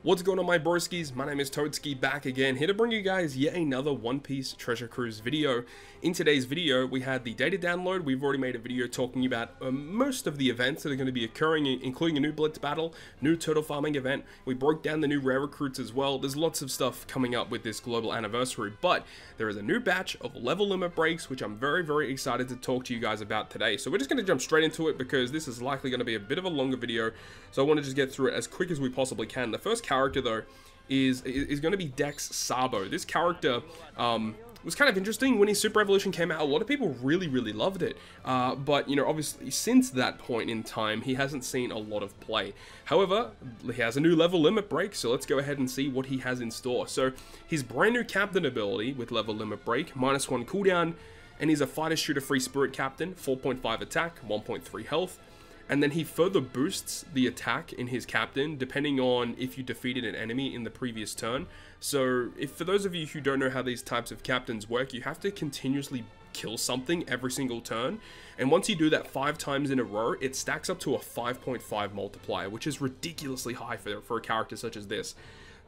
What's going on, my broskies? My name is Toadskii, back again, here to bring you guys yet another One Piece Treasure Cruise video. In today's video, we had the data download. We've already made a video talking about most of the events that are going to be occurring, including a new Blitz battle, new turtle farming event. We broke down the new rare recruits as well. There's lots of stuff coming up with this global anniversary, but there is a new batch of level limit breaks, which I'm very excited to talk to you guys about today. So we're just going to jump straight into it because this is likely going to be a bit of a longer video. So I want to just get through it as quick as we possibly can. The first character though is going to be Dex Sabo. This character was kind of interesting. When his Super Evolution came out, a lot of people really loved it, but you know, obviously since that point in time he hasn't seen a lot of play. However, he has a new level limit break, so let's go ahead and see what he has in store. So his brand new captain ability with level limit break, -1 cooldown, and he's a fighter shooter free spirit captain, 4.5 attack, 1.3 health. And then he further boosts the attack in his captain depending on if you defeated an enemy in the previous turn. So if for those of you who don't know how these types of captains work, you have to continuously kill something every single turn. And once you do that 5 times in a row, it stacks up to a 5.5 multiplier, which is ridiculously high for a character such as this.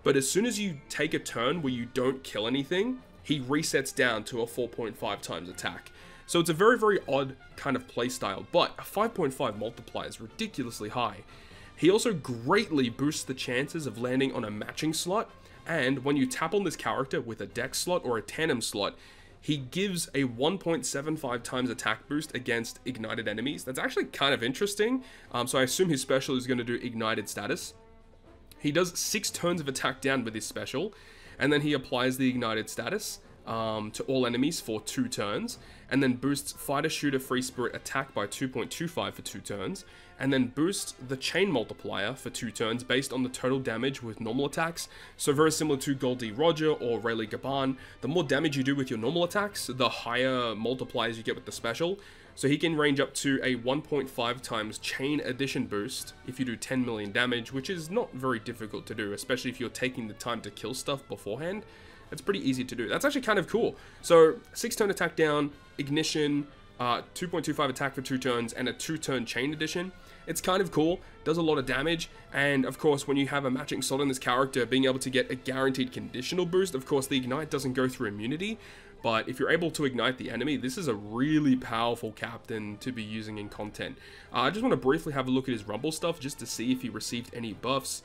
But as soon as you take a turn where you don't kill anything, he resets down to a 4.5 times attack. So it's a very odd kind of playstyle, but a 5.5 multiplier is ridiculously high. He also greatly boosts the chances of landing on a matching slot, and when you tap on this character with a dex slot or a tandem slot, he gives a 1.75 times attack boost against ignited enemies. That's actually kind of interesting, so I assume his special is going to do ignited status. He does 6 turns of attack down with his special, and then he applies the ignited status to all enemies for 2 turns, and then boosts fighter shooter free spirit attack by 2.25 for 2 turns, and then boosts the chain multiplier for 2 turns based on the total damage with normal attacks. So very similar to Goldie Roger or Rayleigh Gaban, the more damage you do with your normal attacks, the higher multipliers you get with the special. So he can range up to a 1.5 times chain addition boost if you do 10 million damage, which is not very difficult to do, especially if you're taking the time to kill stuff beforehand. It's pretty easy to do. That's actually kind of cool. So 6 turn attack down, ignition, 2.25 attack for 2 turns, and a 2-turn chain addition. It's kind of cool, does a lot of damage, and of course when you have a matching slot in this character, being able to get a guaranteed conditional boost. Of course the ignite doesn't go through immunity, but if you're able to ignite the enemy, this is a really powerful captain to be using in content. I just want to briefly have a look at his rumble stuff just to see if he received any buffs.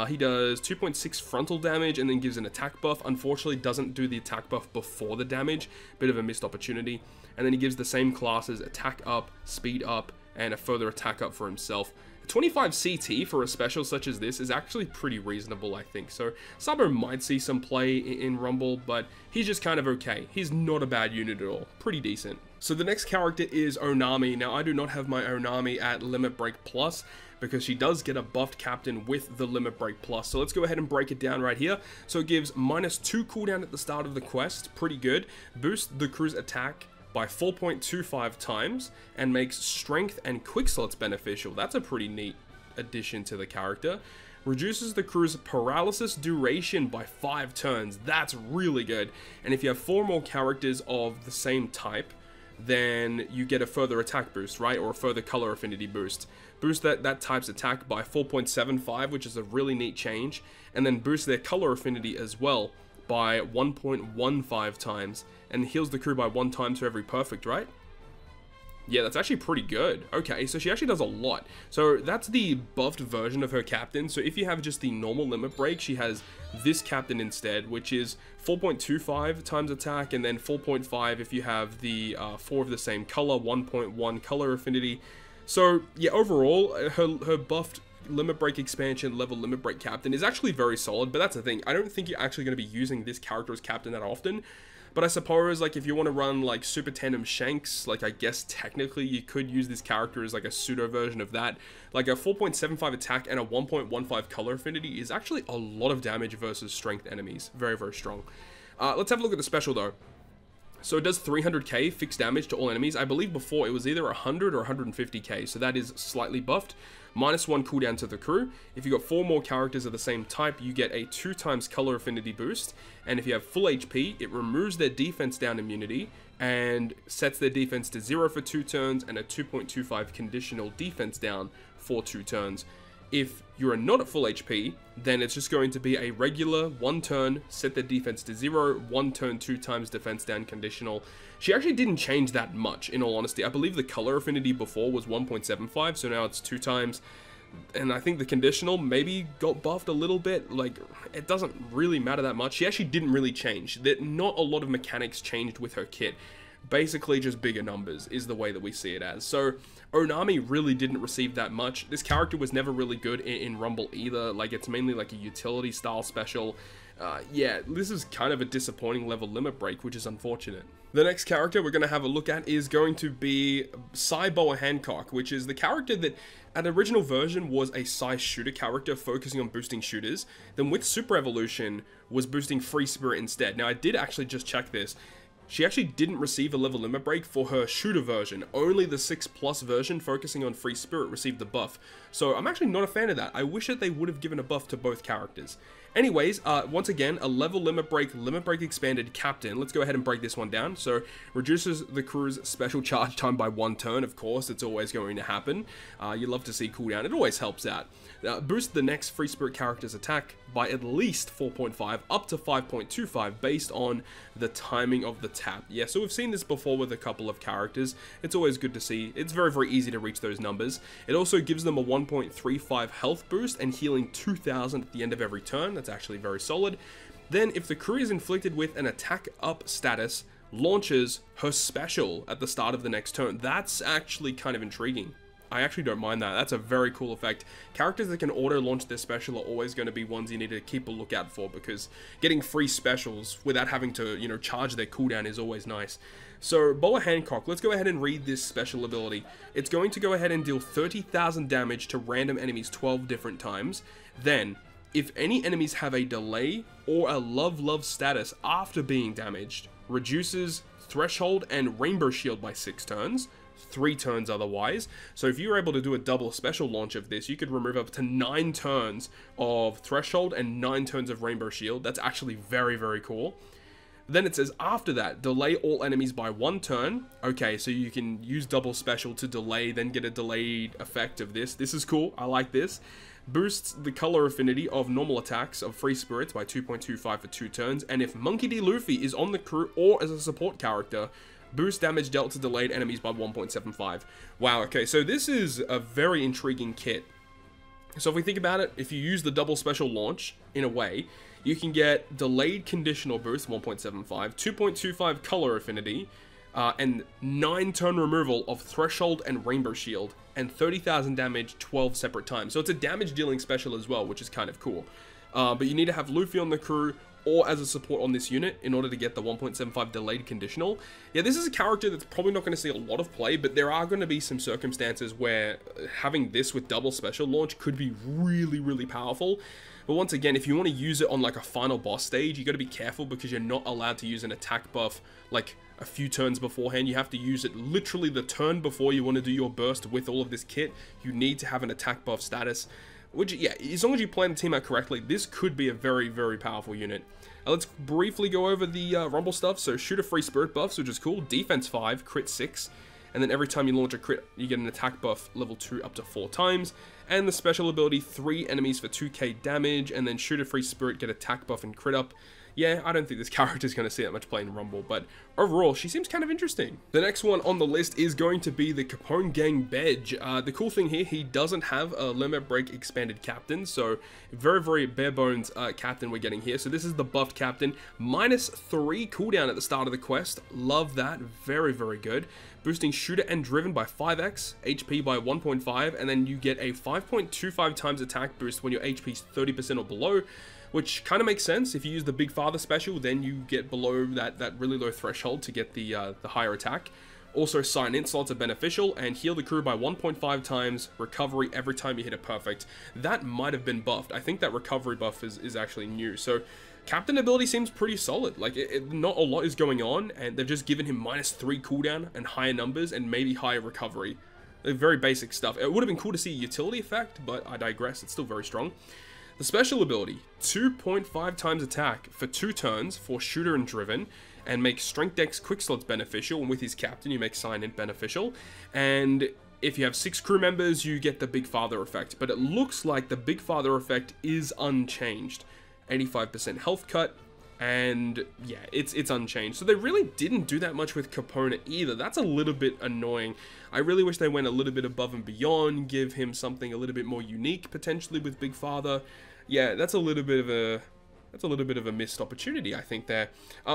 He does 2.6 frontal damage and then gives an attack buff. Unfortunately, doesn't do the attack buff before the damage. Bit of a missed opportunity. And then he gives the same classes attack up, speed up, and a further attack up for himself. 25 CT for a special such as this is actually pretty reasonable, I think. So Sabo might see some play in Rumble, but he's just kind of okay. He's not a bad unit at all. Pretty decent. So the next character is Onami. Now I do not have my Onami at Limit Break Plus because she does get a buffed captain with the Limit Break Plus. So let's go ahead and break it down right here. So it gives -2 cooldown at the start of the quest. Pretty good. Boosts the crew's attack by 4.25 times and makes strength and quick slots beneficial. That's a pretty neat addition to the character. Reduces the crew's paralysis duration by 5 turns. That's really good. And if you have 4 more characters of the same type, then you get a further attack boost, right? Or a further color affinity boost. Boost that type's attack by 4.75, which is a really neat change. And then boost their color affinity as well by 1.15 times, and heals the crew by 1 time to every perfect, right? Yeah, that's actually pretty good. Okay, so she actually does a lot. So that's the buffed version of her captain. So if you have just the normal limit break, she has this captain instead, which is 4.25 times attack, and then 4.5 if you have the 4 of the same color, 1.1 color affinity. So yeah, overall, her buffed limit break expansion level limit break captain is actually very solid. But that's the thing, I don't think you're actually going to be using this character as captain that often. But I suppose, like, if you want to run, like, Super Tandem Shanks, like, I guess technically you could use this character as, like, a pseudo version of that. Like, a 4.75 attack and a 1.15 color affinity is actually a lot of damage versus strength enemies. Very strong. Let's have a look at the special, though. So it does 300k fixed damage to all enemies. I believe before it was either 100 or 150k, so that is slightly buffed. -1 cooldown to the crew. If you got 4 more characters of the same type, you get a 2 times color affinity boost. And if you have full HP, it removes their defense down immunity and sets their defense to 0 for 2 turns and a 2.25 conditional defense down for 2 turns. If you're not at full HP, then it's just going to be a regular 1 turn, set their defense to 0, 1 turn, 2 times defense down conditional. She actually didn't change that much, in all honesty. I believe the color affinity before was 1.75, so now it's 2 times. And I think the conditional maybe got buffed a little bit. Like, it doesn't really matter that much. She actually didn't really change. Not a lot of mechanics changed with her kit. Basically just bigger numbers is the way that we see it as. So Onami really didn't receive that much. This character was never really good in Rumble either. Like, it's mainly like a utility style special. Yeah, this is kind of a disappointing level limit break, which is unfortunate. The next character we're going to have a look at is going to be Boa Hancock, which is the character that at original version was a Psy shooter character focusing on boosting shooters. Then with Super Evolution was boosting Free Spirit instead. Now I did actually just check this. She actually didn't receive a level limit break for her shooter version. Only the 6+ version focusing on Free Spirit received the buff. So I'm actually not a fan of that. I wish that they would have given a buff to both characters. Anyways, once again, a level limit break expanded captain. Let's go ahead and break this one down. So reduces the crew's special charge time by 1 turn. Of course, it's always going to happen. You love to see cooldown. It always helps out. Boost the next Free Spirit character's attack by at least 4.5 up to 5.25 based on the timing of the tap. Yeah, so we've seen this before with a couple of characters. It's always good to see. It's very, very easy to reach those numbers. It also gives them a 1.35 health boost and healing 2,000 at the end of every turn. That's actually very solid. Then if the crew is inflicted with an attack up status, launches her special at the start of the next turn. That's actually kind of intriguing. I actually don't mind that. That's a very cool effect. Characters that can auto-launch their special are always going to be ones you need to keep a lookout for, because getting free specials without having to, you know, charge their cooldown is always nice. So, Boa Hancock, let's go ahead and read this special ability. It's going to go ahead and deal 30,000 damage to random enemies 12 different times. Then, if any enemies have a delay or a love status after being damaged, reduces threshold and rainbow shield by 6 turns, 3 turns otherwise. So if you were able to do a double special launch of this, you could remove up to 9 turns of threshold and 9 turns of rainbow shield. That's actually very, very cool. Then it says after that, delay all enemies by 1 turn. Okay, so you can use double special to delay, then get a delayed effect of this. This is cool. I like this. Boosts the color affinity of normal attacks of Free Spirits by 2.25 for 2 turns. And if Monkey D. Luffy is on the crew or as a support character, boost damage dealt to delayed enemies by 1.75. Wow, okay, so this is a very intriguing kit. So if we think about it, if you use the double special launch, in a way, you can get delayed conditional boost, 1.75, 2.25 color affinity, and 9 turn removal of threshold and rainbow shield, and 30,000 damage 12 separate times. So it's a damage dealing special as well, which is kind of cool. But you need to have Luffy on the crew or as a support on this unit in order to get the 1.75 delayed conditional. Yeah, this is a character that's probably not going to see a lot of play, but there are going to be some circumstances where having this with double special launch could be really, really powerful. But once again, if you want to use it on like a final boss stage, you got to be careful because you're not allowed to use an attack buff like a few turns beforehand. You have to use it literally the turn before you want to do your burst with all of this kit. You need to have an attack buff status. Which, yeah, as long as you plan the team out correctly, this could be a very, very powerful unit. Let's briefly go over the Rumble stuff. So, shooter free spirit buffs, which is cool. Defense 5, crit 6. And then every time you launch a crit, you get an attack buff level 2 up to 4 times. And the special ability, 3 enemies for 2k damage. And then shooter free spirit, get attack buff and crit up. Yeah, I don't think this character is going to see that much play in Rumble, but overall, she seems kind of interesting. The next one on the list is going to be the Capone Gang Bedge. The cool thing here, he doesn't have a limit break expanded captain, so very, very bare bones captain we're getting here. So this is the buffed captain, -3 cooldown at the start of the quest. Love that, very, very good. Boosting shooter and driven by 5x, HP by 1.5, and then you get a 5.25 times attack boost when your HP is 30% or below, which kind of makes sense. If you use the Big Father special, then you get below that really low threshold to get the higher attack. Also, sign-in slots are beneficial, and heal the crew by 1.5 times, recovery every time you hit a perfect. That might have been buffed. I think that recovery buff is actually new. So, captain ability seems pretty solid. Like, not a lot is going on, and they've just given him -3 cooldown and higher numbers and maybe higher recovery. They're very basic stuff. It would have been cool to see a utility effect, but I digress. It's still very strong. The special ability, 2.5 times attack for 2 turns for shooter and driven, and makes strength dex quick slots beneficial, and with his captain you make sign-in beneficial, and if you have 6 crew members, you get the Big Father effect, but it looks like the Big Father effect is unchanged. 85% health cut, and yeah, it's unchanged. So they really didn't do that much with Capone either. That's a little bit annoying. I really wish they went a little bit above and beyond, give him something a little bit more unique potentially with Big Father. Yeah, that's a little bit of a missed opportunity, I think, there.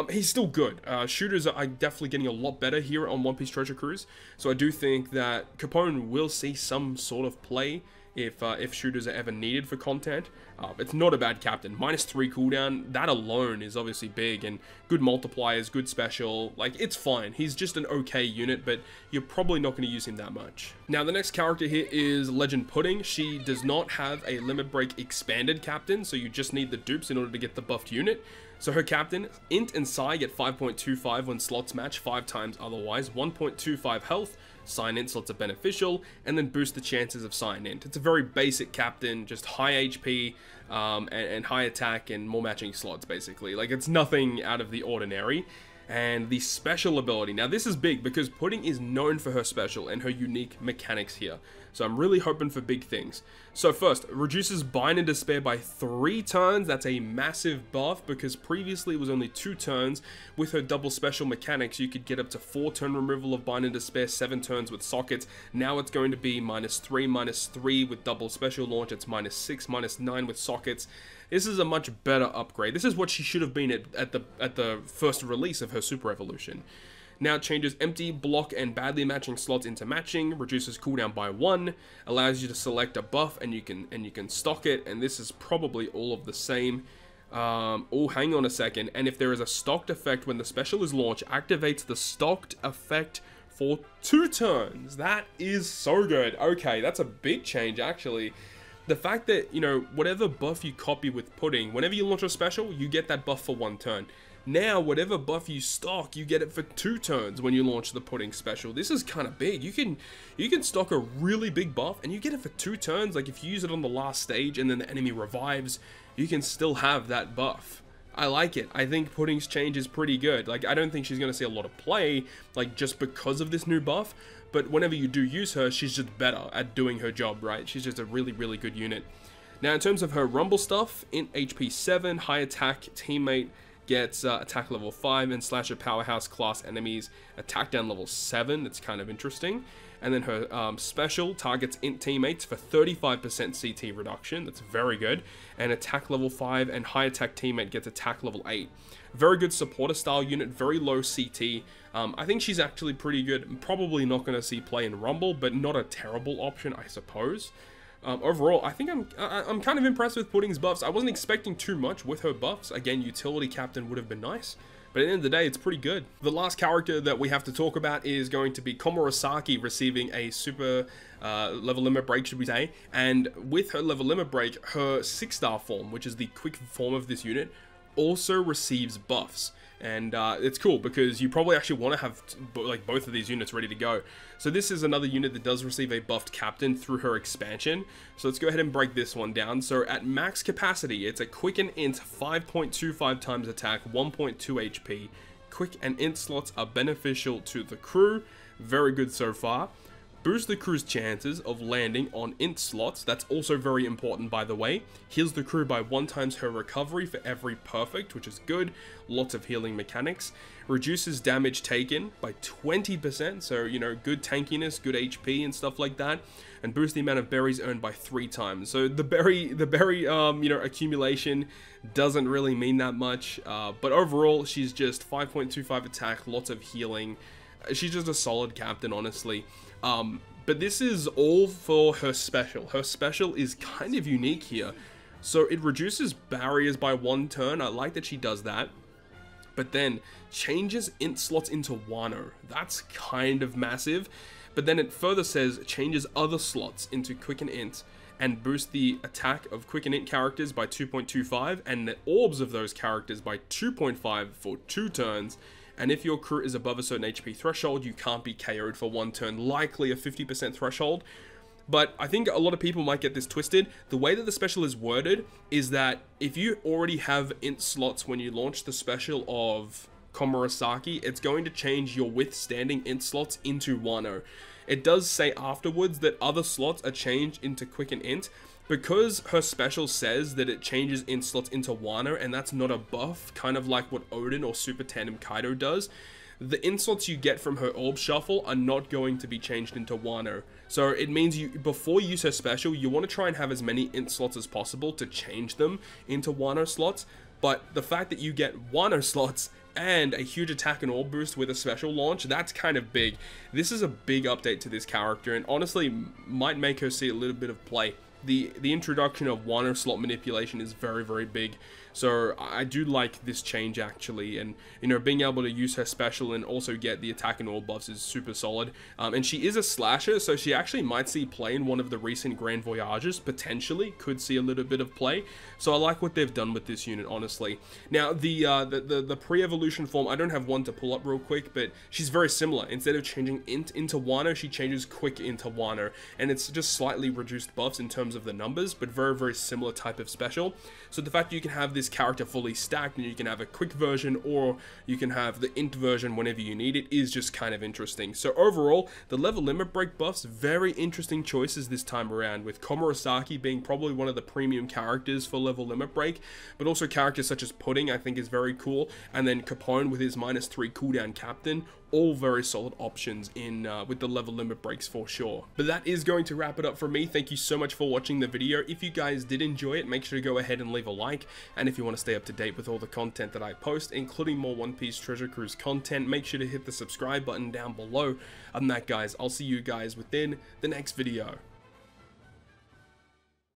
He's still good. Shooters are definitely getting a lot better here on One Piece Treasure Cruise, so I do think that Capone will see some sort of play if shooters are ever needed for content. It's not a bad captain. -3 cooldown, that alone is obviously big, and good multipliers, good special, like, it's fine. He's just an okay unit, but you're probably not going to use him that much. Now, the next character here is Legend Pudding. She does not have a limit break expanded captain, so you just need the dupes in order to get the buffed unit. So her captain, Int and Psy, get 5.25 when slots match 5 times otherwise, 1.25 health, sign int slots are beneficial, and then boost the chances of sign int. It's a very basic captain, just high HP and high attack and more matching slots, basically. Like, it's nothing out of the ordinary. And the special ability, now this is big because Pudding is known for her special and her unique mechanics here, so I'm really hoping for big things. So first, reduces Bind and Despair by 3 turns. That's a massive buff because previously it was only 2 turns. With her double special mechanics, you could get up to 4 turn removal of Bind and Despair, 7 turns with sockets. Now it's going to be -3, -3 with double special launch. It's -6, -9 with sockets. This is a much better upgrade. This is what she should have been at the first release of her Super Evolution. Now it changes empty, block, and badly matching slots into matching, reduces cooldown by 1, allows you to select a buff and you can stock it, and this is probably all of the same. Oh, hang on a second. And if there is a stocked effect when the special is launched, activates the stocked effect for 2 turns. That is so good. Okay, that's a big change actually. The fact that, you know, whatever buff you copy with Pudding, whenever you launch a special, you get that buff for 1 turn. Now, whatever buff you stock, you get it for 2 turns when you launch the Pudding special. This is kind of big. You can stock a really big buff and you get it for 2 turns. Like, if you use it on the last stage and then the enemy revives, you can still have that buff. I like it. I think Pudding's change is pretty good. Like, I don't think she's going to see a lot of play, like, just because of this new buff. But whenever you do use her, she's just better at doing her job, right? She's just a really, really good unit. Now, in terms of her Rumble stuff, in HP 7, high attack teammate gets attack level 5 and Slasher Powerhouse class enemies attack down level 7. That's kind of interesting. And then her special targets int teammates for 35% CT reduction. That's very good. And attack level 5 and high attack teammate gets attack level 8. Very good supporter style unit, very low CT. I think she's actually pretty good. Probably not going to see play in Rumble, but not a terrible option, I suppose. Overall, I think I'm kind of impressed with Pudding's buffs. I wasn't expecting too much with her buffs. Again, utility captain would have been nice, but at the end of the day, it's pretty good. The last character that we have to talk about is going to be Komorosaki receiving a super level limit break, should we say. And with her level limit break, her 6-star form, which is the quick form of this unit, also receives buffs. And it's cool because you probably actually want to have like both of these units ready to go. So this is another unit that does receive a buffed captain through her expansion. So let's go ahead and break this one down. So at max capacity, it's a quick and int 5.25 times attack, 1.2 HP. Quick and int slots are beneficial to the crew. Very good so far. Boost the crew's chances of landing on int slots. That's also very important, by the way. Heals the crew by 1 times her recovery for every perfect, which is good. Lots of healing mechanics. Reduces damage taken by 20%, so, you know, good tankiness, good HP and stuff like that. And boost the amount of berries earned by 3 times. So the berry, you know, accumulation doesn't really mean that much. But overall, she's just 5.25 attack, lots of healing. She's just a solid captain, honestly. But this is all for her special. Her special is kind of unique here. So it reduces barriers by 1 turn. I like that she does that. But then changes int slots into Wano. That's kind of massive. But then it further says changes other slots into quick and int and boosts the attack of quick and int characters by 2.25 and the orbs of those characters by 2.5 for 2 turns. And if your crew is above a certain HP threshold, you can't be KO'd for 1 turn, likely a 50% threshold. But I think a lot of people might get this twisted. The way that the special is worded is that if you already have int slots when you launch the special of Komorosaki, it's going to change your withstanding int slots into Wano. it does say afterwards that other slots are changed into quick and int. Because her special says that it changes int slots into Wano, and that's not a buff, kind of like what Odin or Super Tandem Kaido does, the int slots you get from her orb shuffle are not going to be changed into Wano. So it means you, before you use her special, you want to try and have as many int slots as possible to change them into Wano slots. But the fact that you get Wano slots and a huge attack and orb boost with a special launch, that's kind of big. This is a big update to this character, and honestly might make her see a little bit of play. The introduction of Wano slot manipulation is very, very big. So I do like this change actually, and you know, being able to use her special and also get the attack and all buffs is super solid. And she is a slasher, so she actually might see play in one of the recent Grand Voyages, potentially could see a little bit of play. So I like what they've done with this unit, honestly. Now the pre-evolution form, I don't have one to pull up real quick, but she's very similar. Instead of changing int into Wano, she changes quick into Wano, and it's just slightly reduced buffs in terms of the numbers, but very, very similar type of special. So the fact that you can have this character fully stacked and you can have a quick version or you can have the int version whenever you need it is just kind of interesting. So overall, the level limit break buffs, very interesting choices this time around, with Komorosaki being probably one of the premium characters for level limit break, but also characters such as Pudding I think is very cool, and then Capone with his -3 cooldown captain, all very solid options in with the level limit breaks for sure. But that is going to wrap it up for me. Thank you so much for watching the video. If you guys did enjoy it, make sure to go ahead and leave a like, and if you want to stay up to date with all the content that I post, including more One Piece Treasure Cruise content, make sure to hit the subscribe button down below. Other than that guys, I'll see you guys within the next video.